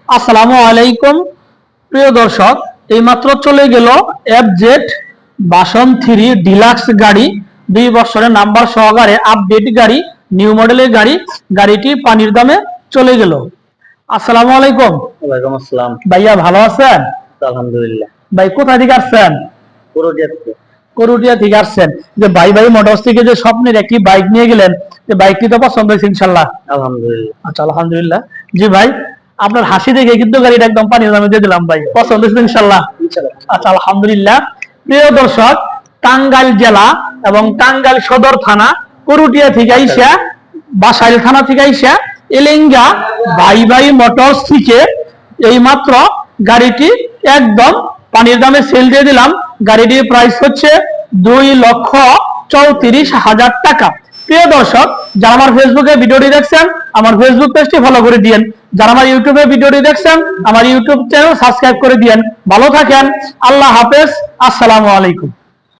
আসসালামু আলাইকুম প্রিয় দর্শক, এইমাত্র চলে গেল এফজেড বাসন 3 ডিলাক্স গাড়ি, 2 বছরের নাম্বার সহকারে আপডেট গাড়ি, নিউ মডেলের গাড়ি। গাড়িটি পানির দামে চলে গেল। আসসালামু আলাইকুম। ওয়ালাইকুম আসসালাম। ভাইয়া ভালো আছেন? আলহামদুলিল্লাহ। ভাই কোথা থেকে আসছেন? করুটিয়া থেকে আসছেন। যে ভাই মোটরস থেকে যে স্বপ্নের একটি বাইক নিয়ে গেলেন, যে বাইকটি তো পছন্দ হয়েছে ইনশাল্লাহ? আলহামদুলিল্লাহ। আচ্ছা, আলহামদুলিল্লাহ। জি ভাই, আপনার হাসি দেখে কিন্তু গাড়িটা একদম পানির দামে দিয়ে দিলাম ভাই। পছন্দ হয়েছে ইনশাল্লাহ? আচ্ছা, আলহামদুলিল্লাহ। প্রিয় দর্শক, টাঙ্গাইল জেলা এবং টাঙ্গাইল সদর থানা, করুটিয়া থেকে আইসা, বাসাইল থানা থেকে আইসা এলেঙ্গা ভাই মোটরস থেকে এইমাত্র গাড়িটি একদম পানির দামে সেল দিয়ে দিলাম। গাড়িটির প্রাইস হচ্ছে 2,34,000 টাকা। প্রিয় দর্শক, যারা আমার ফেসবুকে ভিডিওটি দেখছেন, আমার ফেসবুক পেজটি ফলো করে দিয়েন। যারা আমার ইউটিউবে ভিডিওটি দেখছেন, আমার ইউটিউব চ্যানেল সাবস্ক্রাইব করে দিয়েন। ভালো থাকেন। আল্লাহ হাফেজ। আসসালামু আলাইকুম।